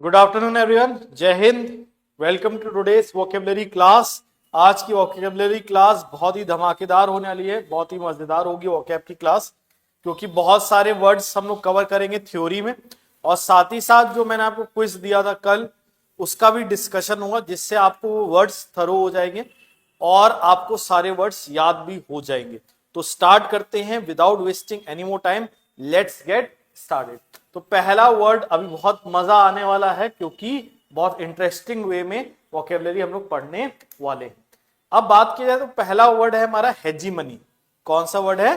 Good afternoon everyone, जय हिंद। Welcome to today's vocabulary class. आज की वोकेबलरी क्लास बहुत ही धमाकेदार होने वाली है, बहुत ही मजेदार होगी वोकैब की क्लास, क्योंकि बहुत सारे वर्ड्स हम लोग कवर करेंगे थ्योरी में, और साथ ही साथ जो मैंने आपको क्विज दिया था कल, उसका भी डिस्कशन होगा, जिससे आपको वर्ड्स थरो हो जाएंगे और आपको सारे वर्ड्स याद भी हो जाएंगे। तो स्टार्ट करते हैं without wasting any more time, let's get started. तो पहला वर्ड अभी बहुत मजा आने वाला है, क्योंकि बहुत इंटरेस्टिंग वे में वोकेबलरी हम लोग पढ़ने वाले हैं। अब बात की जाए तो पहला वर्ड है हमारा हेजीमनी। कौन सा वर्ड है?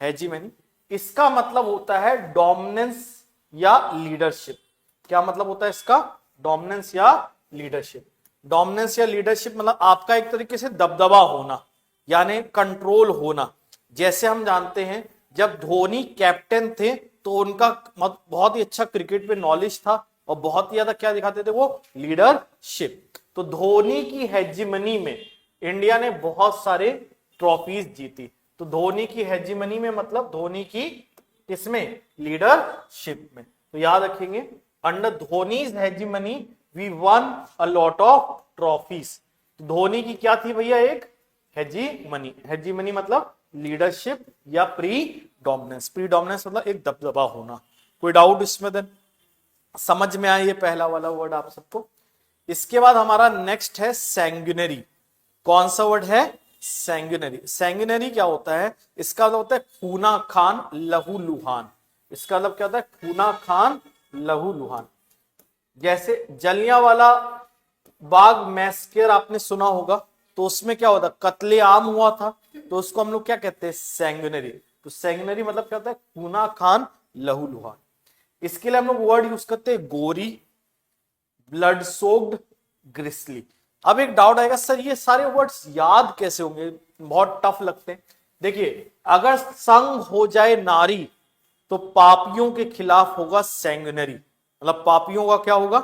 हेजीमनी। इसका मतलब होता है डोमिनेंस या लीडरशिप। क्या मतलब होता है इसका? डोमिनेंस या लीडरशिप। डोमिनेंस या लीडरशिप मतलब आपका एक तरीके से दबदबा होना, यानी कंट्रोल होना। जैसे हम जानते हैं जब धोनी कैप्टन थे तो उनका बहुत ही अच्छा क्रिकेट पे नॉलेज था, और बहुत ही ज्यादा क्या दिखाते थे वो? लीडरशिप। तो धोनी की हेजीमनी में इंडिया ने बहुत सारे ट्रॉफीज जीती। तो धोनी की हेजीमनी में मतलब धोनी की किसमें? लीडरशिप में। तो याद रखेंगे, under Dhoni's hegemony we won a lot of trophies. Dhoni की क्या थी भैया? एक हेजीमनी। हेजीमनी मतलब लीडरशिप या प्री डोमिनेंस। प्री डोमिनेंस मतलब एक दबदबा होना। कोई डाउट इसमें? देन समझ में आया ये पहला वाला वर्ड आप सबको। इसके बाद हमारा नेक्स्ट है सैंग्युनरी। कौन सा वर्ड है? सैंग्युनरी। सैंग्युनरी क्या होता है? इसका मतलब होता है खूना खान, लहू लुहान। इसका मतलब क्या होता है? खूना खान, लहू लुहान। जैसे जलियांवाला बाग मैस्केर आपने सुना होगा, तो उसमें क्या होता? कत्लेआम हुआ था, तो उसको हम लोग क्या कहते हैं? सैंग्युनरी। तो सैंग्युनरी मतलब क्या होता है? खूना खान, लहू लुहान। इसके लिए हम लोग वर्ड यूज करते हैं गोरी, ब्लड सोक्ड, ग्रिसली। अब एक डाउट आएगा, सर ये सारे वर्ड्स याद कैसे होंगे? बहुत टफ लगते हैं। देखिए, अगर संग हो जाए नारी तो पापियों के खिलाफ होगा सैंग्युनरी। मतलब पापियों का क्या होगा?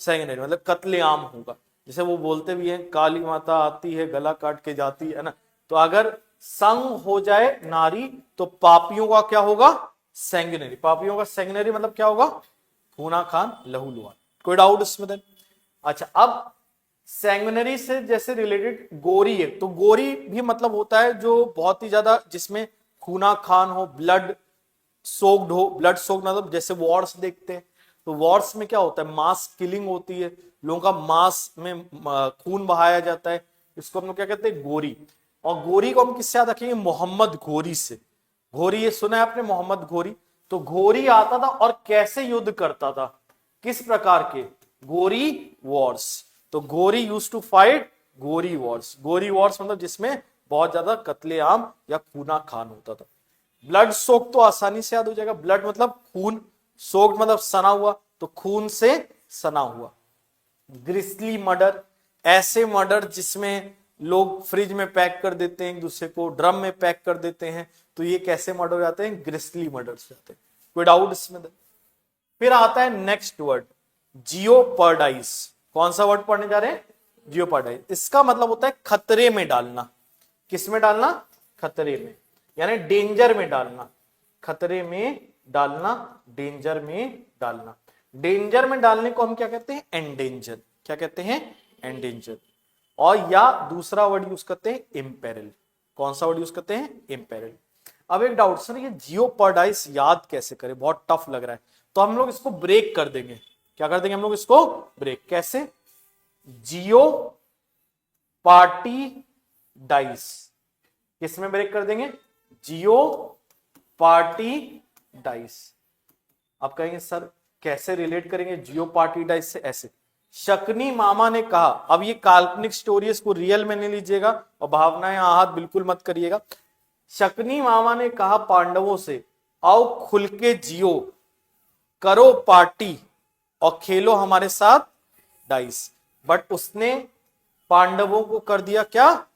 सैंग्युनरी मतलब कत्लेआम होगा। जैसे वो बोलते भी हैं, काली माता आती है गला काट के जाती है ना। तो अगर संग हो जाए नारी तो पापियों का क्या होगा? सैंग्युनरी। पापियों का सैंग्युनरी मतलब क्या होगा? खूना खान, लहू लुहान। कोई डाउट इसमें? देन अच्छा, अब सैंग्युनरी से जैसे रिलेटेड गोरी है, तो गोरी भी मतलब होता है जो बहुत ही ज्यादा, जिसमें खूना खान हो, ब्लड सोक्ड हो। ब्लड सोक्ड मतलब जैसे वॉर्स देखते हैं, तो वॉर्स में क्या होता है? मास किलिंग होती है, लोगों का मास में खून बहाया जाता है। इसको हम लोग क्या कहते हैं? गोरी। और गोरी को हम किससे याद रखेंगे? मोहम्मद घोरी से। घोरी, ये सुना है आपने? मोहम्मद घोरी। तो घोरी आता था और कैसे युद्ध करता था? किस प्रकार के? गोरी वॉर्स। तो गोरी यूज टू फाइट गोरी वॉर्स। गोरी वॉर्स मतलब जिसमें बहुत ज्यादा कत्लेआम या खूना खान होता था। ब्लड सोक तो आसानी से याद हो जाएगा। ब्लड मतलब खून, सोक्ड मतलब सना हुआ, तो खून से सना हुआ। ग्रिसली मर्डर, ऐसे मर्डर जिसमें लोग फ्रिज में पैक कर देते हैं एक दूसरे को, ड्रम में पैक कर देते हैं, तो ये कैसे मर्डर हो जाते हैं? ग्रिसली मर्डर जाते हैं। कोई डाउट इसमें? फिर आता है नेक्स्ट वर्ड, जियोपर्डाइज। कौन सा वर्ड पढ़ने जा रहे हैं? जियोपर्डाइज। इसका मतलब होता है खतरे में डालना। किस में डालना? खतरे में, यानी डेंजर में डालना। खतरे में डालना, डेंजर में डालना। डेंजर में डालने को हम क्या कहते हैं? एंडेंजर। क्या कहते हैं? एंडेंजर। और या दूसरा वर्ड यूज करते हैं इम्पेरल। कौन सा वर्ड यूज करते हैं? इम्पेरल। अब एक डाउट, सर ये जियोपर्डाइज याद कैसे करें? बहुत टफ लग रहा है। तो हम लोग इसको ब्रेक कर देंगे। क्या कर देंगे हम लोग इसको? ब्रेक। कैसे? जियो पार्टी डाइस। किसमें ब्रेक कर देंगे? जियो पार्टी डाइस। आप कहेंगे सर कैसे रिलेट करेंगे जियो पार्टी डाइस से? ऐसे, शकनी मामा ने कहा, अब ये काल्पनिक स्टोरी है, इसको रियल में नहीं लीजिएगा और भावनाएं आहत बिल्कुल मत करिएगा। शकनी मामा ने कहा पांडवों से, आओ खुल के जियो, करो पार्टी और खेलो हमारे साथ डाइस। बट उसने पांडवों को कर दिया क्या?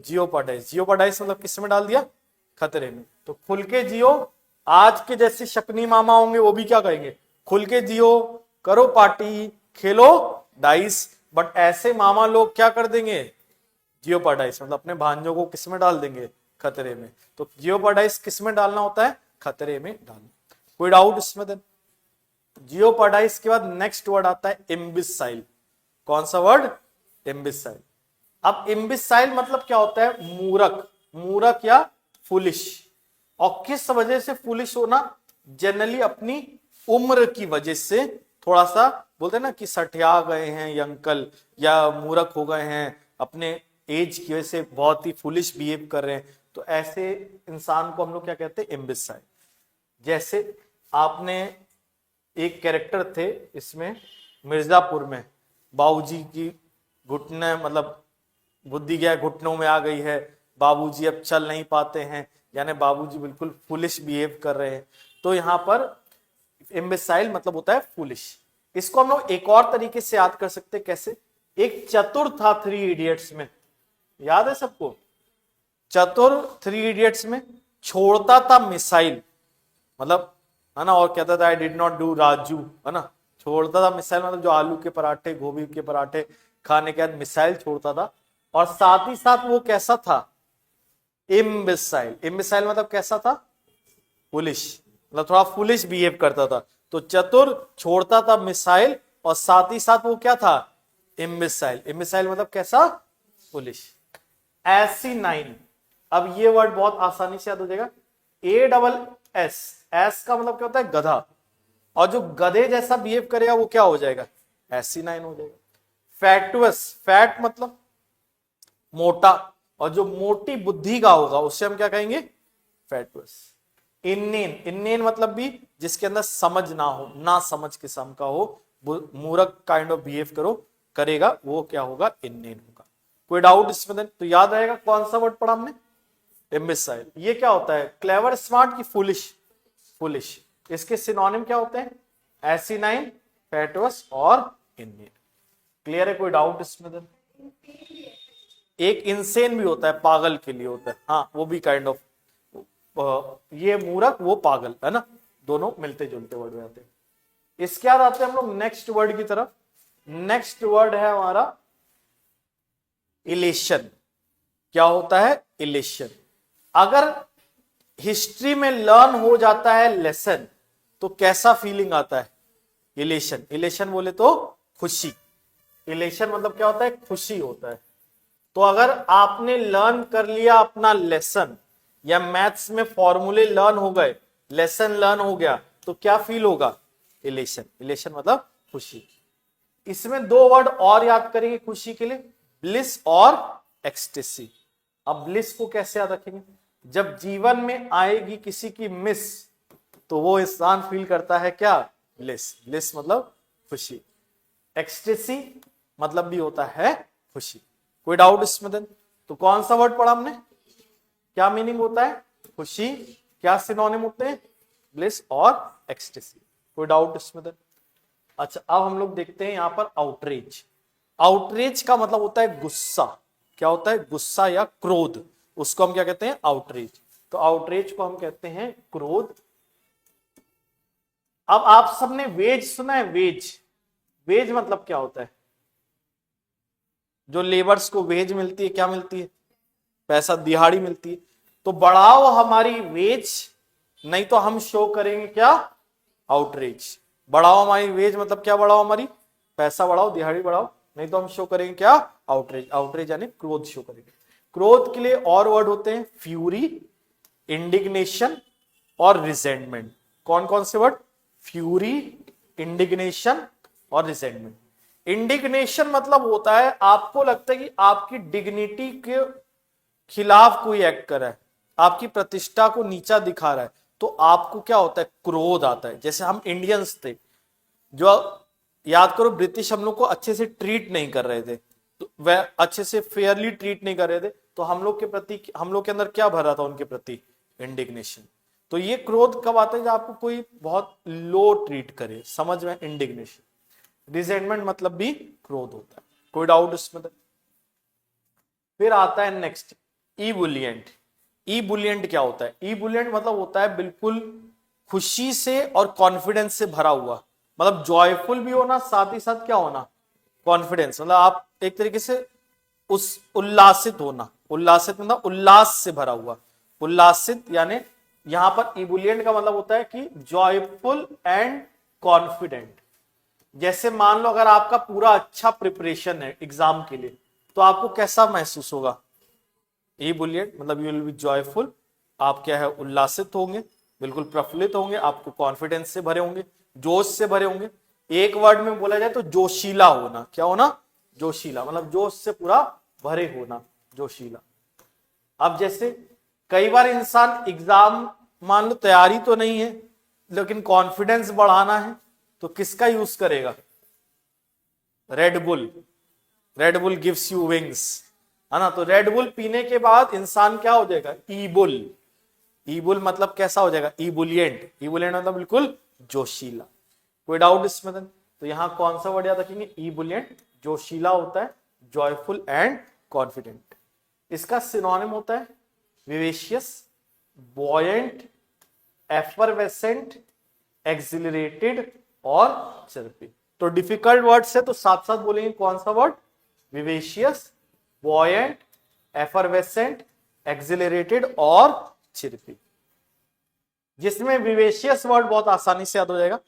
जियोपाडाइस। जियोपाडाइस मतलब किस में डाल दिया? खतरे में। तो खुल के जियो, आज के जैसे शकनी मामा होंगे वो भी क्या कहेंगे? खुल के जियो, करो पार्टी, खेलो डाइस। बट ऐसे मामा लोग क्या कर देंगे? जियोपाडाइस मतलब अपने भांजों को किस में डाल देंगे? खतरे में। तो जियोपाडाइस किस में डालना होता है? खतरे में डालना। कोई डाउट इसमें? देन जियोपार्डाइज के बाद नेक्स्ट वर्ड आता है इम्बिसाइल। कौन सा वर्ड? इम्बिसाइल। अब इम्बिसाइल मतलब क्या होता है? मूर्ख, मूर्ख या फुलिश। और किस वजह से फुलिश होना? जनरली अपनी उम्र की वजह से, थोड़ा सा बोलते हैं ना कि सठिया गए हैं ये अंकल, या मूर्ख हो गए हैं, अपने एज की वजह से बहुत ही फुलिश बिहेव कर रहे हैं, तो ऐसे इंसान को हम लोग क्या कहते हैं? इम्बिसाइल। जैसे आपने एक कैरेक्टर थे इसमें मिर्जापुर में, बाबूजी की घुटने मतलब बुद्धि गया घुटनों में आ गई है, बाबूजी अब चल नहीं पाते हैं, यानी बाबूजी बिल्कुल फुलिश बिहेव कर रहे हैं। तो यहाँ पर इम्बिसाइल मतलब होता है फुलिश। इसको हम लोग एक और तरीके से याद कर सकते हैं। कैसे? एक चतुर था थ्री इडियट्स में, याद है सबको? चतुर थ्री इडियट्स में छोड़ता था मिसाइल, मतलब है ना, और कहता था I did not do Raju, है ना। छोड़ता था मिसाइल मतलब जो आलू के पराठे, गोभी के पराठे खाने के बाद मिसाइल छोड़ता था। और साथ ही साथ वो कैसा था? इम्बिसाइल। इम्बिसाइल मतलब कैसा था? फुलिश, मतलब थोड़ा फुलिश बिहेव करता था। तो चतुर, छोड़ता था मिसाइल, और साथ ही साथ वो क्या था? इम्बिसाइल। इम्बिसाइल मतलब कैसा? फुलिश। एसिनाइन, अब ये वर्ड बहुत आसानी से याद हो जाएगा। ASS, एस का मतलब क्या होता है? गधा। और जो गधे जैसा बिहेव करेगा वो क्या हो जाएगा? एसिनाइन हो जाएगा। फैक्टुअस, फैट मतलब मोटा, और जो मोटी बुद्धि का होगा उससे हम क्या कहेंगे? फैक्टुअस। इन्नेन, इन्नेन मतलब भी जिसके अंदर समझ ना हो, ना समझ किस्म का हो, मूर्ख काइंड ऑफ बिहेव करेगा, वो क्या होगा? इन्नेन होगा। कोई डाउट इसमें? तो याद रहेगा कौन सा वर्ड पढ़ा हमने? इम्बिसाइल। ये क्या होता है? क्लेवर, स्मार्ट की फुलिश? फुलिश। इसके सिनोनिम क्या होते हैं? एसिनाइन, फैटुअस और इन्नेन। क्लियर है? कोई डाउट इसमें? एक इंसेन भी होता है, पागल के लिए होता है, हाँ वो भी काइंड ऑफ, ये मूर्ख वो पागल, है ना, दोनों मिलते जुलते वर्ड में आते हैं। इसके बाद आते हैं हम लोग नेक्स्ट वर्ड की तरफ। नेक्स्ट वर्ड है हमारा इलेशन। क्या होता है? इलेशन। अगर हिस्ट्री में लर्न हो जाता है लेसन, तो कैसा फीलिंग आता है? इलेशन। इलेशन बोले तो खुशी। इलेशन मतलब क्या होता है? खुशी होता है। तो अगर आपने लर्न कर लिया अपना लेसन, या मैथ्स में फॉर्मूले लर्न हो गए, लेसन लर्न हो गया, तो क्या फील होगा? इलेशन। इलेशन मतलब खुशी। इसमें दो वर्ड और याद करेंगे खुशी के लिए, ब्लिस और एक्सटेसी। अब ब्लिस को कैसे याद रखेंगे? जब जीवन में आएगी किसी की मिस, तो वो इंसान फील करता है क्या? ब्लिस। ब्लिस मतलब खुशी। एक्सटेसी मतलब भी होता है खुशी। कोई डाउट इसमें? देन तो कौन सा वर्ड पढ़ा हमने? क्या मीनिंग होता है? खुशी। क्या सिनोनिम होते हैं? ब्लिस और एक्सटेसी। कोई डाउट इसमें? देन अच्छा, अब हम लोग देखते हैं यहां पर आउटरीच। आउटरीच का मतलब होता है गुस्सा। क्या होता है? गुस्सा या क्रोध। उसको हम क्या कहते हैं? आउटरीच। तो आउटरीच को हम कहते हैं क्रोध। अब आप सबने वेज सुना है? वेज, वेज मतलब क्या होता है? जो लेबर्स को वेज मिलती है, क्या मिलती है? पैसा, दिहाड़ी मिलती है। तो बढ़ाओ हमारी वेज, नहीं तो हम शो करेंगे क्या? आउटरीच। बढ़ाओ हमारी वेज मतलब क्या? बढ़ाओ हमारी पैसा, बढ़ाओ दिहाड़ी बढ़ाओ, नहीं तो हम शो करेंगे क्या? आउटरीच। आउटरीच यानी क्रोध शो करेंगे। क्रोध के लिए और वर्ड होते हैं फ्यूरी, इंडिग्नेशन और रिजेंटमेंट। कौन कौन से वर्ड? फ्यूरी, इंडिग्नेशन और रिजेंटमेंट। इंडिग्नेशन मतलब होता है आपको लगता है कि आपकी डिग्निटी के खिलाफ कोई एक्ट कर रहा है, आपकी प्रतिष्ठा को नीचा दिखा रहा है, तो आपको क्या होता है? क्रोध आता है। जैसे हम इंडियंस थे, जो याद करो ब्रिटिश हम लोग को अच्छे से ट्रीट नहीं कर रहे थे, तो वह अच्छे से फेयरली ट्रीट नहीं कर रहे थे, तो हम लोग के प्रति, हम लोग के अंदर क्या भरा था? उनके प्रति इंडिग्नेशन। तो ये क्रोध कब आता है? जब आपको कोई बहुत लो ट्रीट करे, समझ में? इंडिग्नेशन। रिजेंटमेंट मतलब भी क्रोध होता है। कोई डाउट इसमें? फिर आता है नेक्स्ट ईबुलियंट। ईबुलियंट क्या होता है? ईबुलियंट मतलब होता है बिल्कुल खुशी से और कॉन्फिडेंस से भरा हुआ, मतलब जॉयफुल भी होना, साथ ही साथ क्या होना? कॉन्फिडेंस, मतलब आप एक तरीके से उस उल्लासित होना। उल्लासित मतलब उल्लास से भरा हुआ, उल्लासित। यानी यहां पर इबुलियंट का मतलब होता है कि जॉयफुल एंड कॉन्फिडेंट। जैसे मान लो अगर आपका पूरा अच्छा प्रिपरेशन है एग्जाम के लिए, तो आपको कैसा महसूस होगा? इबुलिएंट मतलब यू विल बी जॉयफुल, आप क्या है उल्लासित होंगे, बिल्कुल प्रफुल्लित होंगे, आपको कॉन्फिडेंस से भरे होंगे, जोश से भरे होंगे। एक वर्ड में बोला जाए तो जोशीला होना। क्या होना? जोशीला, मतलब जोश से पूरा भरे होना, जोशीला। अब जैसे कई बार इंसान एग्जाम मान लो तैयारी तो नहीं है लेकिन कॉन्फिडेंस बढ़ाना है, तो किसका यूज करेगा? Red Bull. Red Bull gives you wings, है ना। तो रेडबुल पीने के बाद इंसान क्या हो जाएगा? ईबुल। ईबुल मतलब कैसा हो जाएगा? ईबुलियंट। ईबुलियंट मतलब बिल्कुल जोशीला। कोई डाउट इसमें? तो यहां कौन सा वर्ड याद रखेंगे? ईबुलियंट, जोशीला होता है, जॉयफुल एंड कॉन्फिडेंट। इसका सिनोनिम होता है विवेशियस, बॉयंट, एफरवेसेंट, एक्सिलरेटेड और चर्पी। तो डिफिकल्ट वर्ड से तो साथ साथ बोलेंगे कौन सा word? Vivacious, buoyant, effervescent, accelerated और चिरपी। जिसमें विवेशियस वर्ड बहुत आसानी से याद हो जाएगा।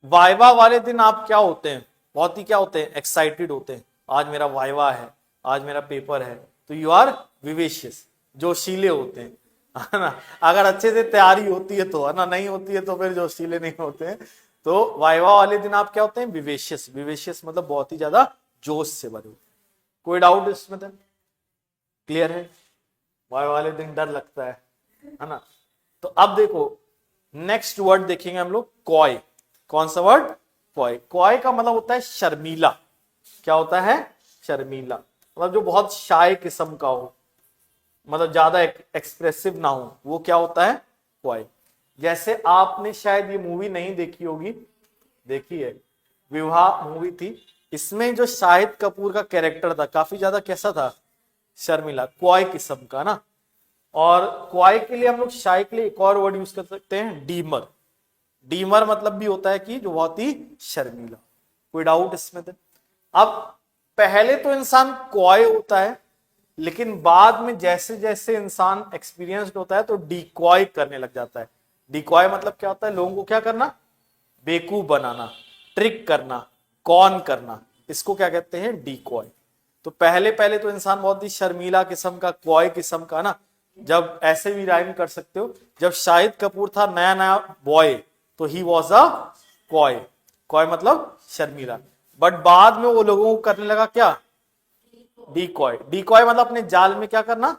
वाइवा वाले दिन आप क्या होते हैं? बहुत ही क्या होते हैं? एक्साइटेड होते हैं। आज मेरा वाइवा है, आज मेरा पेपर है, तो यू आर विवेशियस, जोशीले होते हैं, है ना। अगर अच्छे से तैयारी होती है तो, है ना, नहीं होती है तो फिर जोशीले नहीं होते हैं। तो वाइवा वाले दिन आप क्या होते हैं? विवेशियस। विवेशियस मतलब बहुत ही ज्यादा जोश से भरे हुए। कोई डाउट इसमें? क्लियर है? वाइवा वाले दिन डर लगता है ना। तो अब देखो नेक्स्ट वर्ड देखेंगे हम लोग, कॉय। कौन सा वर्ड? कॉय। कॉय का मतलब होता है शर्मीला। क्या होता है? शर्मीला, मतलब जो बहुत शाय किस्म का हो, मतलब ज्यादा एक्सप्रेसिव ना हो, वो क्या होता है? कॉय। जैसे आपने शायद ये मूवी नहीं देखी होगी, देखी है, विवाह मूवी थी, इसमें जो शाहिद कपूर का कैरेक्टर था काफी ज्यादा कैसा था? शर्मिला, क्वाय किस्म का ना। और क्वाय के लिए हम लोग शाय के लिए एक और वर्ड यूज कर सकते हैं, डीमर। डीमर मतलब भी होता है कि जो बहुत ही शर्मिला। कोई डाउट इसमें? अब पहले तो इंसान क्वाय होता है, लेकिन बाद में जैसे जैसे इंसान एक्सपीरियंस्ड होता है तो डिकॉय करने लग जाता है। डिकॉय मतलब क्या होता है? लोगों को क्या करना? बेवकूफ बनाना, ट्रिक करना, कॉन करना, इसको क्या कहते हैं? डिकॉय। तो पहले पहले तो इंसान बहुत ही शर्मीला किस्म का, क्वाय किस्म का ना। जब ऐसे भी राइम कर सकते हो, जब शाहिद कपूर था नया नया बॉय, तो ही वॉज अ क्वाय। क्वाय मतलब शर्मीला। बट बाद में वो लोगों को करने लगा क्या? डिकॉय। डिकॉय मतलब अपने जाल में क्या करना?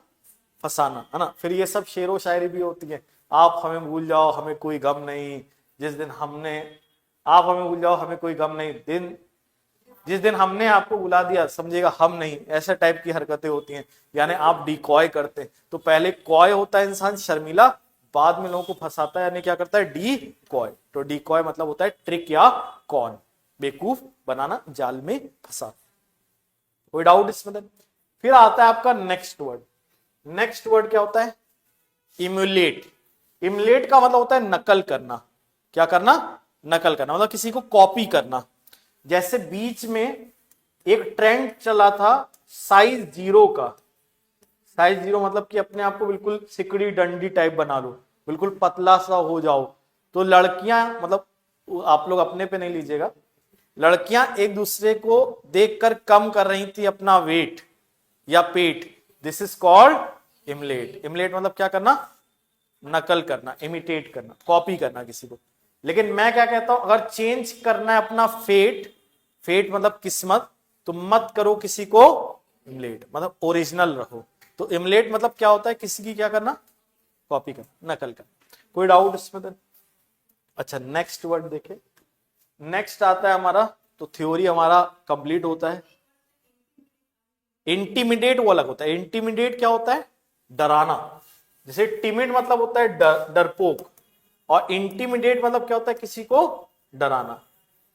फंसाना, है ना। फिर ये सब शेरो शायरी भी होती है, आप हमें भूल जाओ हमें कोई गम नहीं, जिस दिन हमने, आप हमें भूल जाओ हमें कोई गम नहीं, दिन जिस दिन हमने आपको बुला दिया समझिएगा हम नहीं, ऐसा टाइप की हरकतें होती हैं, यानी आप डिकॉय करते हैं। तो पहले कॉय होता है इंसान शर्मिला, बाद में लोगों को फंसाता है, यानी क्या करता है? D coy. तो डी कॉय मतलब होता है ट्रिक या कॉन, बेवकूफ बनाना, जाल में फंसा। कोई डाउट इसमें? फिर आता है आपका नेक्स्ट वर्ड। नेक्स्ट वर्ड क्या होता है? इम्यूलेट। इम्यूलेट का मतलब होता है नकल करना। क्या करना? नकल करना, मतलब किसी को कॉपी करना। जैसे बीच में एक ट्रेंड चला था साइज 0 का। साइज 0 मतलब कि अपने आप को बिल्कुल सिकड़ी डंडी टाइप बना लो, बिल्कुल पतला सा हो जाओ। तो लड़कियां, मतलब आप लोग अपने पे नहीं लीजिएगा, लड़कियां एक दूसरे को देखकर कम कर रही थी अपना वेट या पेट। This is called emulate. Emulate मतलब क्या करना? नकल करना, इमिटेट करना, कॉपी करना किसी को। लेकिन मैं क्या कहता हूं, अगर चेंज करना है अपना फेट, फेट मतलब किस्मत, तो मत करो किसी को इमलेट, मतलब ओरिजिनल रहो। तो इमलेट मतलब क्या होता है? किसी की क्या करना? कॉपी करना, नकल करना। कोई डाउट इसमें? अच्छा नेक्स्ट वर्ड देखे। नेक्स्ट आता है हमारा, तो थ्योरी हमारा कंप्लीट होता है। इंटिमिडेट वो अलग होता है। इंटिमिडेट क्या होता है? डराना। जैसे टिमिड मतलब होता है डरपोक, और इंटिमिडेट मतलब क्या होता है? किसी को डराना।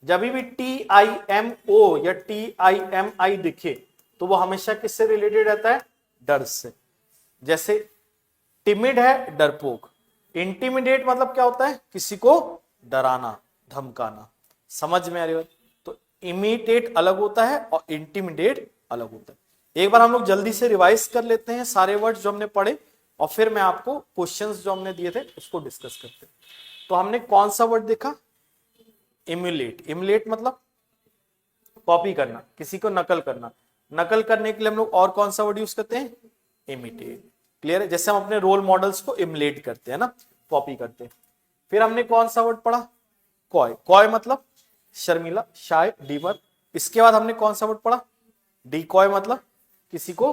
जब भी TIMO या TIMI दिखे तो वो हमेशा किससे रिलेटेड रहता है? डर से। जैसे टिमिड है डरपोक, इंटिमिडेट मतलब क्या होता है? किसी को डराना, धमकाना। समझ में आ रही बात? तो इमिटेट अलग होता है और इंटिमिडेट अलग होता है। एक बार हम लोग जल्दी से रिवाइज कर लेते हैं सारे वर्ड्स जो हमने पढ़े, और फिर मैं आपको क्वेश्चंस जो हमने दिए थे उसको डिस्कस करते हैं। तो हमने कौन सा वर्ड देखा? इम्यूलेट, इम्यूलेट मतलब कॉपी करना, किसी को नकल करना। नकल करने के लिए हम लोग और कौन सा वर्ड यूज करते हैं? इमिटेट। क्लियर है? जैसे हम अपने रोल मॉडल्स को इम्यूलेट करते हैं ना, कॉपी करते हैं। फिर हमने कौन सा वर्ड पढ़ा? कॉय। कॉय मतलब शर्मिला, शाय, डीमर। इसके बाद हमने कौन सा वर्ड पढ़ा? डिकॉय मतलब किसी को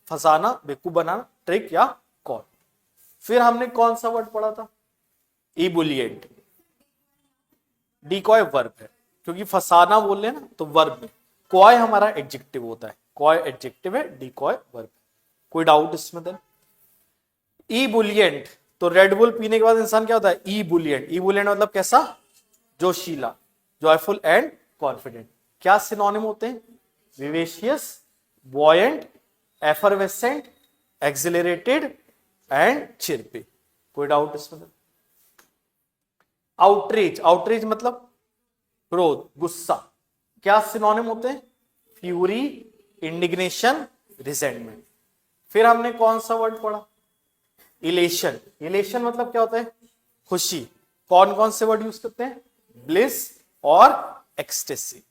फंसाना, बेवकूफ बनाना, ट्रिक या कॉल। फिर हमने कौन सा वर्ड पढ़ा था? इबुलिएंट। डिकॉय वर्ब है, क्योंकि फंसाना बोल रहे हैं ना, तो वर्ब में। कॉय हमारा एडजेक्टिव होता है, कॉय एडजेक्टिव है, डिकॉय वर्ब। कोई डाउट इसमें? देन इबुलिएंट, तो रेड बुल पीने के बाद इंसान क्या होता है? इबुलिएंट। इबुलिएंट मतलब कैसा? जोशीला, जॉयफुल एंड कॉन्फिडेंट। क्या सिनोनिम होते हैं? Vivacious, buoyant, effervescent, accelerated and चिरपी। कोई डाउट इसमें? आउटरीच, आउटरीच मतलब क्रोध, गुस्सा। क्या सिनोनिम होते हैं? Fury, indignation, resentment. फिर हमने कौन सा वर्ड पढ़ा? इलेशन। इलेशन मतलब क्या होता है? खुशी। कौन कौन से वर्ड यूज करते हैं? ब्लिस और एक्सटेसी,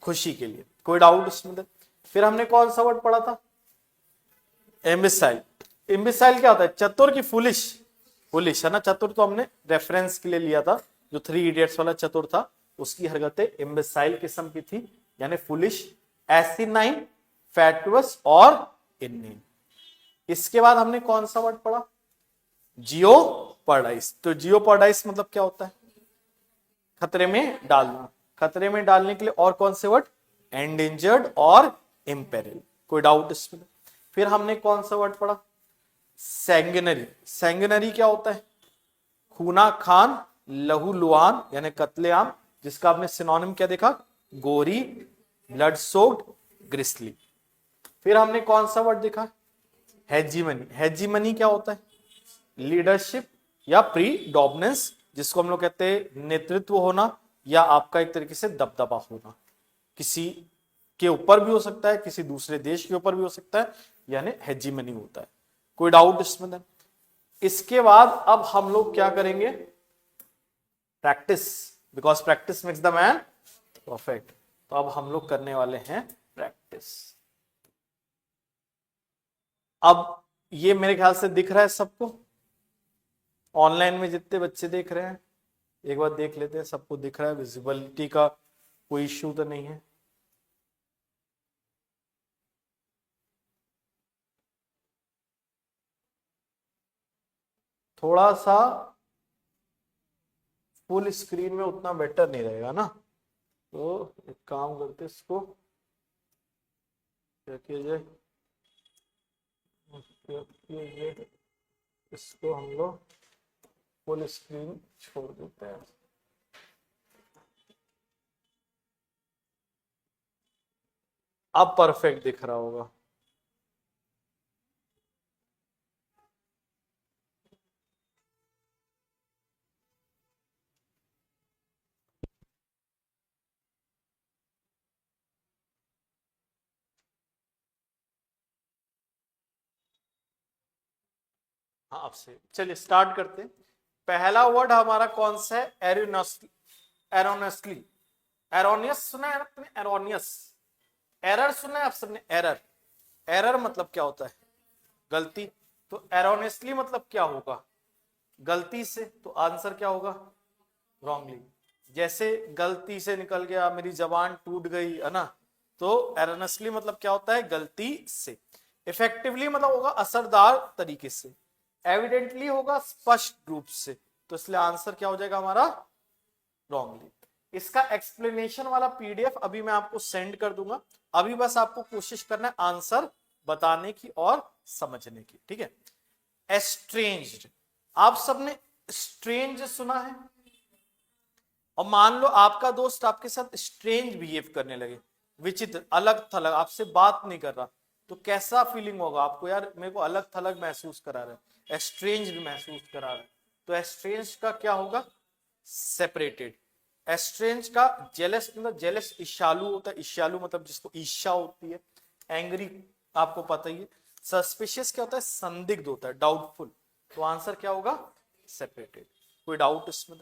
खुशी के लिए। कोई डाउट इसमें? फिर हमने कौन सा वर्ड पढ़ा था? एम्बिसाइल। इम्बिसाइल क्या होता है? चतुर की फुलिश? फुलिश है ना, चतुर तो हमने रेफरेंस के लिए लिया था, जो 3 इडियट्स वाला चतुर था, उसकी हरकतें इम्बिसाइल किस्म की थी, यानी फुलिश, एसिनाइन, फैटुअस और इननेन। इसके बाद हमने कौन सा वर्ड पढ़ा? जियोपर्डाइज। तो जियोपर्डाइज मतलब क्या होता है? खतरे में डालना। खतरे में डालने के लिए और कौन से वर्ड? एंडेंजर्ड और इम्पेरिल। कोई डाउट इसमें? फिर हमने कौन सा वर्ड पढ़ा? सैंगनरी। सैंगनरी क्या होता है? खूना खान, लहू लुहान यानी कत्लेआम, जिसका आपने सिनोनिम क्या देखा? गोरी, ब्लड सोक्ड, ग्रिस्ली। फिर हमने कौन सा वर्ड देखा? हेजीमनी। हेजीमनी क्या होता है? लीडरशिप या प्रीडोमिनेंस, जिसको हम लोग कहते हैं नेतृत्व होना, या आपका एक तरीके से दबदबा होना। किसी के ऊपर भी हो सकता है, किसी दूसरे देश के ऊपर भी हो सकता है, यानी हेजीमनी होता है। कोई डाउट इसमें? इसके बाद अब हम लोग क्या करेंगे? Practice, because practice makes the man perfect. तो अब हम लोग करने वाले हैं प्रैक्टिस। अब ये मेरे ख्याल से दिख रहा है सबको, ऑनलाइन में जितने बच्चे देख रहे हैं, एक बार देख लेते हैं सबको दिख रहा है? विजिबिलिटी का कोई इश्यू तो नहीं है? थोड़ा सा फुल स्क्रीन में उतना बेटर नहीं रहेगा ना, तो एक काम करते इसको क्या किया जाए, इसको हम लोग फुल स्क्रीन छोड़ देते हैं। अब परफेक्ट दिख रहा होगा। हाँ, आपसे चलिए स्टार्ट करते हैं। पहला वर्ड हमारा कौन सा है? एरोनसली। एरोनसली, एरोनियस सुना है आपने? एरोनियस। एरर सुना है आप सबने? एरर। एरर मतलब क्या होता है? गलती। तो एरोनियसली मतलब क्या होगा? गलती से। तो आंसर क्या होगा? रॉन्गली। जैसे गलती से निकल गया, मेरी जबान टूट गई, है ना, तो एरोनियसली मतलब क्या होता है? गलती से। इफेक्टिवली मतलब होगा असरदार तरीके से। एविडेंटली होगा स्पष्ट रूप से। तो इसलिए आंसर क्या हो जाएगा हमारा? रॉन्गली। इसका एक्सप्लेनेशन वाला पीडीएफ अभी मैं आपको सेंड कर दूंगा। अभी बस आपको कोशिश करना है आंसर बताने की और समझने की, ठीक है? एस्ट्रेंज्ड, आप सबने स्ट्रेंज सुना है? और मान लो आपका दोस्त आपके साथ स्ट्रेंज बिहेव करने लगे, विचित्र, अलग थलग, आपसे बात नहीं कर रहा, तो कैसा फीलिंग होगा आपको? यार मेरे को अलग थलग महसूस करा रहा है, एस्ट्रेंज्ड महसूस करा रहा है। तो एस्ट्रेंज का क्या होगा? सेपरेटेड। एस्ट्रेंज का जेलस मतलब जेलस ईर्ष्यालु होता है, ईर्ष्यालु मतलब जिसको ईर्ष्या होती है। एंग्री आपको पता ही है। सस्पिशियस क्या होता है? संदिग्ध होता है, डाउटफुल। तो आंसर क्या होगा? सेपरेटेड। कोई डाउट इसमें?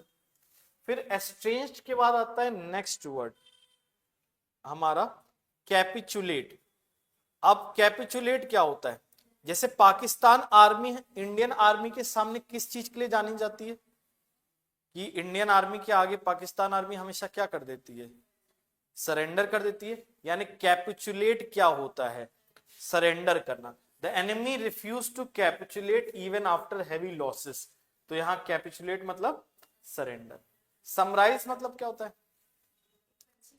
फिर एस्ट्रेंज्ड के बाद आता है नेक्स्ट वर्ड हमारा कैपिचुलेट। अब कैपिचुलेट क्या होता है? जैसे पाकिस्तान आर्मी है, इंडियन आर्मी के सामने किस चीज के लिए जानी जाती है? कि इंडियन आर्मी के आगे पाकिस्तान आर्मी हमेशा क्या कर देती है? सरेंडर कर देती है। यानी कैपिचुलेट क्या होता है? सरेंडर करना। The enemy refuse to capitulate even after heavy losses. तो यहां कैपिचुलेट मतलब सरेंडर। समराइज मतलब क्या होता है?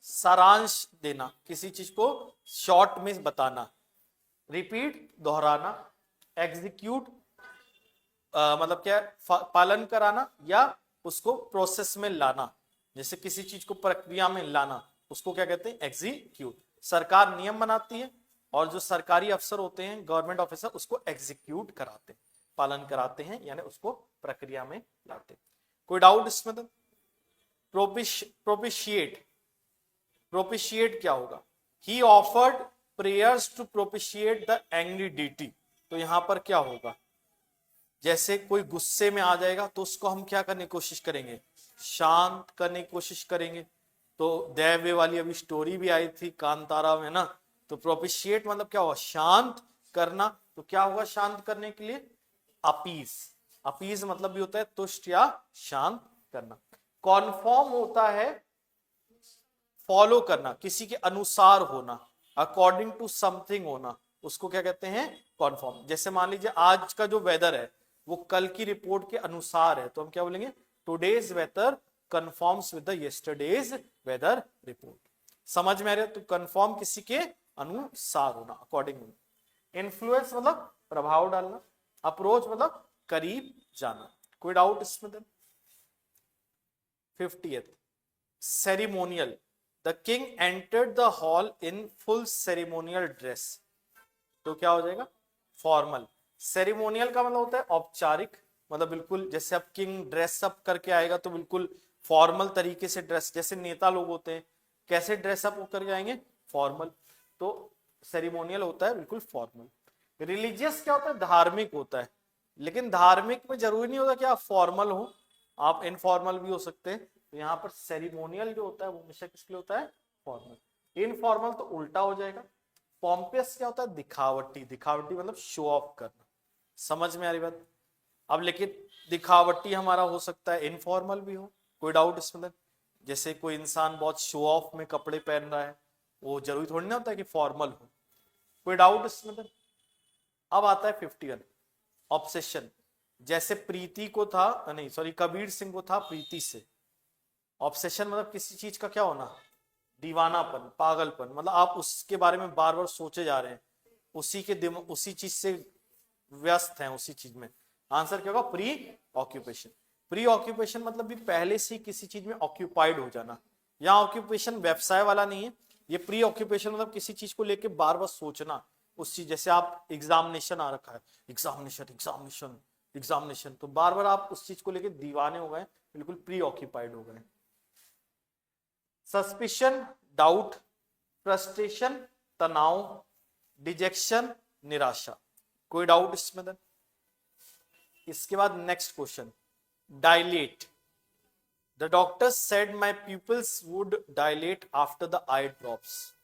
सारांश देना, किसी चीज को शॉर्ट में बताना। रिपीट दोहराना। एग्जीक्यूट मतलब क्या है? पालन कराना या उसको प्रोसेस में लाना। जैसे किसी चीज को प्रक्रिया में लाना, उसको क्या कहते हैं? एग्जीक्यूट। सरकार नियम बनाती है और जो सरकारी अफसर होते हैं, गवर्नमेंट ऑफिसर, उसको एग्जीक्यूट कराते हैं, पालन कराते हैं, यानी उसको प्रक्रिया में लाते हैं। कोई डाउट इसमें? तो प्रोपिशिएट। प्रोपिशिएट क्या होगा? He offered prayers to propitiate the angry deity. तो यहां पर क्या होगा? जैसे कोई गुस्से में आ जाएगा तो उसको हम क्या करने की कोशिश करेंगे? शांत करने की कोशिश करेंगे। तो दैव्य वाली अभी स्टोरी भी आई थी कांतारा में ना। तो प्रोपिशिएट मतलब क्या हुआ? शांत करना। तो क्या होगा शांत करने के लिए? अपीज। अपीज मतलब भी होता है तुष्ट या शांत करना। कॉन्फॉर्म होता है फॉलो करना, किसी के अनुसार होना, अकॉर्डिंग टू समथिंग होना, उसको क्या कहते हैं? कॉन्फॉर्म। जैसे मान लीजिए आज का जो वेदर है वो कल की रिपोर्ट के अनुसार है, तो हम क्या बोलेंगे? Today's weather confirms with the yesterday's weather report. समझ में आ रहा है? तो कंफर्म किसी के अनुसार होना, अकॉर्डिंग होना। इन्फ्लुएंस मतलब प्रभाव डालना। अप्रोच मतलब करीब जाना। कोई डाउट इसमें? 50th ceremonial. The king entered the hall in full ceremonial dress. तो क्या हो जाएगा? फॉर्मल। सेरिमोनियल का मतलब होता है औपचारिक, मतलब बिल्कुल जैसे अब किंग ड्रेस अप करके आएगा तो बिल्कुल फॉर्मल तरीके से ड्रेस, जैसे नेता लोग होते हैं कैसे ड्रेस अप करके आएंगे? फॉर्मल। तो सेरिमोनियल होता है बिल्कुल फॉर्मल। रिलीजियस क्या होता है? धार्मिक होता है। लेकिन धार्मिक में जरूरी नहीं होता कि आप फॉर्मल हो, आप इनफॉर्मल भी हो सकते हैं। तो यहाँ पर सेरिमोनियल जो होता है वो हमेशा किसके लिए होता है? फॉर्मल। इनफॉर्मल तो उल्टा हो जाएगा। पॉम्पियस क्या होता है? दिखावटी। दिखावटी मतलब शो ऑफ करना। समझ में आ रही बात? अब लेकिन दिखावटी हमारा हो सकता है इनफॉर्मल भी हो। कोई डाउट इसमें? जैसे कोई इंसान बहुत शो ऑफ में कपड़े पहन रहा है, वो जरूरी थोड़ी ना होता है कि फॉर्मल हो। कोई डाउट इसमें? अब आता है 51 ऑब्सेशन। जैसे प्रीति को था, नहीं सॉरी, कबीर सिंह को था प्रीति से। ऑब्सेशन मतलब किसी चीज का क्या होना? दीवानापन, पागलपन, मतलब आप उसके बारे में बार बार सोचे जा रहे हैं, उसी के उसी चीज से व्यस्त हैं, उसी चीज में। आंसर क्या होगा? Pre occupation. प्री ऑक्यूपेशन मतलब भी पहले से किसी चीज में ऑक्यूपाइड हो जाना। यहाँ ऑक्यूपेशन व्यवसाय वाला नहीं है, ये प्री ऑक्यूपेशन मतलब किसी चीज को लेके बार बार सोचना उस चीज। जैसे आप एग्जामिनेशन आ रखा है, एग्जामिनेशन एग्जामिनेशन एग्जामिनेशन, तो बार बार आप उस चीज को लेके दीवाने हो गए, बिल्कुल प्री ऑक्यूपाइड हो गए। सस्पिशन डाउट, फ्रस्ट्रेशन तनाव, डिजेक्शन निराशा। कोई डाउट इसमें? इसके बाद next question, dilate. The doctor said my people's would dilate after the eye drops.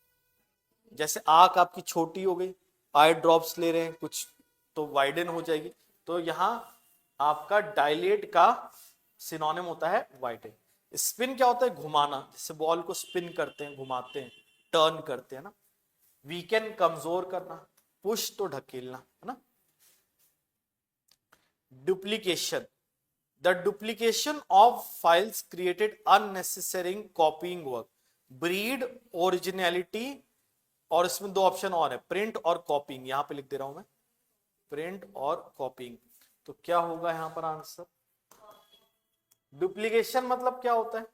जैसे आंख आपकी छोटी हो गई, आई ड्रॉप्स ले रहे हैं कुछ, तो वाइडन हो जाएगी। तो यहां आपका डायलेट का सिनोनिम होता है वाइडन। स्पिन क्या होता है? घुमाना। जैसे बॉल को स्पिन करते हैं, घुमाते हैं, टर्न करते हैं ना। वीकेन कमजोर करना, पुश तो ढकेलना है ना। Duplication. The duplication of files created unnecessary copying work. Breed originality, और इसमें दो ऑप्शन और है, प्रिंट और कॉपीइंग। यहां पे लिख दे रहा हूं मैं, प्रिंट और कॉपीइंग। तो क्या होगा यहां पर आंसर? डुप्लीकेशन मतलब क्या होता है?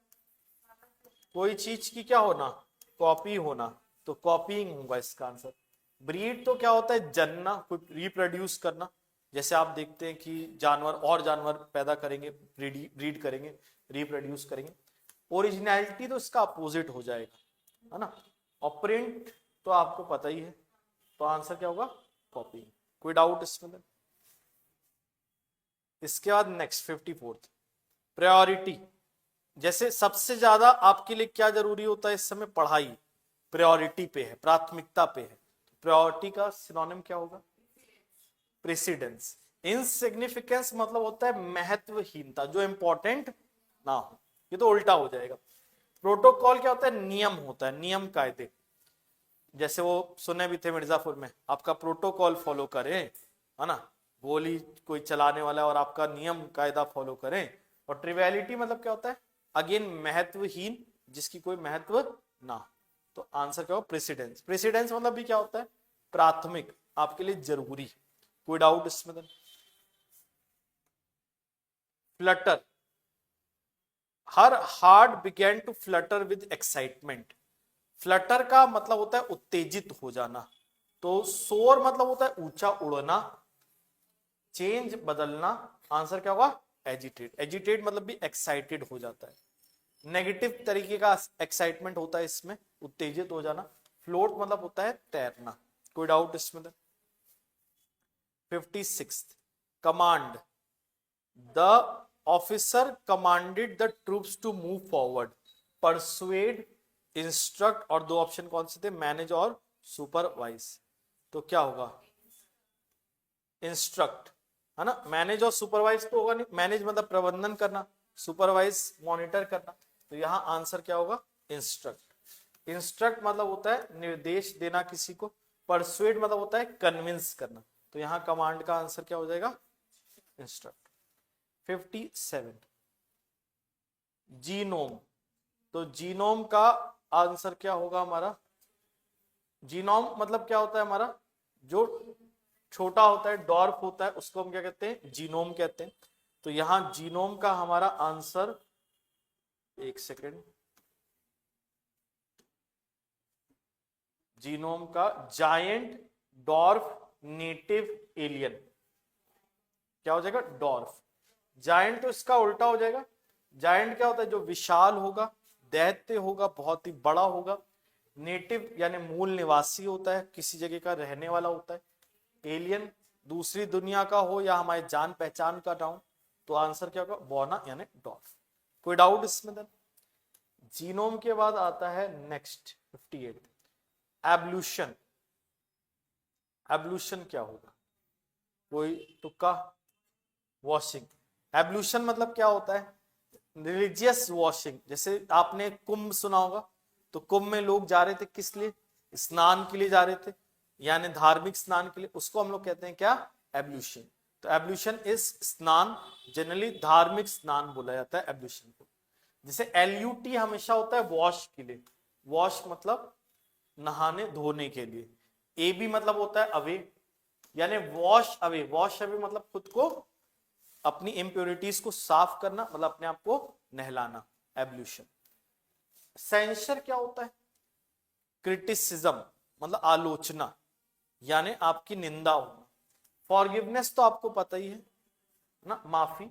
कोई चीज की क्या होना? कॉपी होना, तो कॉपीइंग होगा इसका आंसर। ब्रीड तो क्या होता है? जनना, कोई रिप्रोड्यूस करना। जैसे आप देखते हैं कि जानवर और जानवर पैदा करेंगे, ब्रीड करेंगे, रिप्रोड्यूस करेंगे। ओरिजिनलिटी तो इसका अपोजिट हो जाएगा, है ना। और प्रिंट तो आपको पता ही है, तो आंसर क्या होगा? कॉपी। कोई डाउट इसमें? इसके बाद नेक्स्ट 54th प्रायोरिटी। जैसे सबसे ज्यादा आपके लिए क्या जरूरी होता है इस समय? पढ़ाई प्रायोरिटी पे है, प्राथमिकता पे है। प्रायोरिटी का सिनोनिम क्या होगा? प्रेसिडेंस। इनसिग्निफिकेंस मतलब होता है महत्वहीनता, जो इंपॉर्टेंट ना हो। ये तो उल्टा हो जाएगा। प्रोटोकॉल क्या होता है? नियम होता है, नियम कायदे। जैसे वो सुने भी थे मिर्जापुर में, आपका प्रोटोकॉल फॉलो करें, है ना, गोली कोई चलाने वाला है और आपका नियम कायदा फॉलो करें। और ट्रिवियलिटी मतलब क्या होता है? अगेन महत्वहीन, जिसकी कोई महत्व ना हो। तो आंसर क्या होगा? प्रेसिडेंस। प्रेसिडेंस मतलब भी क्या होता है? प्राथमिक, आपके लिए जरूरी। कोई डाउट इसमें? Flutter, her heart begin to flutter with excitement. Flutter का मतलब होता है उत्तेजित हो जाना। तो सोर मतलब होता है ऊंचा उड़ना, चेंज बदलना। आंसर क्या होगा? एजिटेट। एजिटेट मतलब भी एक्साइटेड हो जाता है, नेगेटिव तरीके का एक्साइटमेंट होता है इसमें, उत्तेजित हो जाना। फ्लोट मतलब होता है तैरना। कोई डाउट इसमें? 56, command. The officer commanded the troops to move forward. Persuade, instruct, और दो ऑप्शन कौन से थे? मैनेज और सुपरवाइज। तो क्या होगा? इंस्ट्रक्ट, है ना। मैनेज और सुपरवाइज तो होगा नहीं, मैनेज मतलब प्रबंधन करना, सुपरवाइज मॉनिटर करना। तो यहां आंसर क्या होगा? इंस्ट्रक्ट। इंस्ट्रक्ट मतलब होता है निर्देश देना किसी को, परसुएड मतलब होता है कन्विंस करना। तो यहां कमांड का आंसर क्या हो जाएगा? इंस्ट्रक्ट। 57, जीनोम। तो जीनोम का आंसर क्या होगा हमारा? जीनोम मतलब क्या होता है हमारा? जो छोटा होता है, डॉर्फ होता है, उसको हम क्या कहते हैं? जीनोम कहते हैं। तो यहां जीनोम का हमारा आंसर, एक सेकेंड, जीनोम का जायंट डॉर्फ नेटिव एलियन। क्या हो जाएगा? डॉर्फ। जायंट तो इसका उल्टा हो जाएगा। जायंट क्या होता है? जो विशाल होगा, दैत्य होगा, बहुत ही बड़ा होगा। नेटिव यानी मूल निवासी होता है, किसी जगह का रहने वाला होता है। एलियन दूसरी दुनिया का हो या हमारे जान पहचान का ना हो। तो आंसर क्या होगा? बौना यानी डॉर्फ। कोई डाउट इसमें? देन जीनोम के बाद आता है नेक्स्ट 58, एवोल्यूशन। एवोल्यूशन क्या होगा? कोई तुक्का? वॉशिंग। एवोल्यूशन मतलब क्या होता है? Religious washing. जैसे आपने कुंभ सुना होगा, तो कुंभ में लोग जा रहे थे किस लिए? स्नान के लिए जा रहे थे, यानी धार्मिक स्नान के लिए। उसको हम लोग कहते हैं क्या? एब्ल्यूशन। तो एब्ल्यूशन इज स्नान, जनरली धार्मिक स्नान बोला जाता है एब्ल्यूशन को। जैसे एलयूटी हमेशा होता है वॉश के लिए, वॉश मतलब नहाने धोने के लिए। ए बी मतलब होता है अवे, यानी वॉश अवे। वॉश अवे मतलब खुद को, अपनी इंप्योरिटीज को साफ करना, मतलब अपने आप को नहलाना, एब्ल्यूशन। सेंसर क्या होता है? क्रिटिसिज्म मतलब आलोचना, यानी आपकी निंदा होना। फॉरगिवनेस तो आपको पता ही है ना, माफी।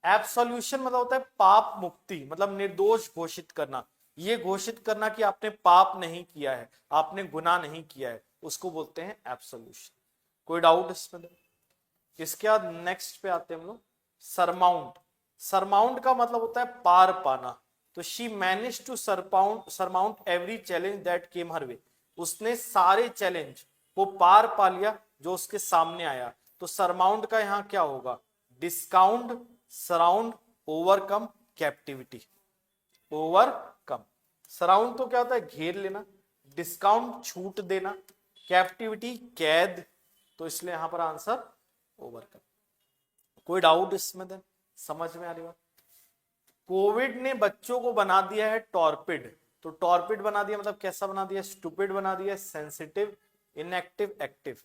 एब्सोल्यूशन मतलब होता है पाप मुक्ति, मतलब निर्दोष घोषित करना। ये घोषित करना कि आपने पाप नहीं किया है, आपने गुनाह नहीं किया है, उसको बोलते हैं एब्सोल्यूशन। कोई डाउट इसमें? इसके बाद नेक्स्ट पे आते हैं हम लोग, सरमाउंट। सरमाउंट का मतलब होता है पार पाना। तो she manage to surmount every challenge that came her way. उसने सारे चैलेंज को पार पा लिया जो उसके सामने आया। तो सरमाउंट का यहां क्या होगा? Discount, surround, overcome, captivity. Overcome. Surround तो क्या होता है? घेर लेना। डिस्काउंट छूट देना। कैप्टिविटी कैद। तो इसलिए यहां पर आंसर ओवरकम। कोई डाउट इसमें? देन समझ में आ रही बात? कोविड ने बच्चों को बना दिया है टॉर्पिड। तो टॉर्पिड बना दिया मतलब कैसा बना दिया? स्टूपिड बना दिया, sensitive, inactive, active.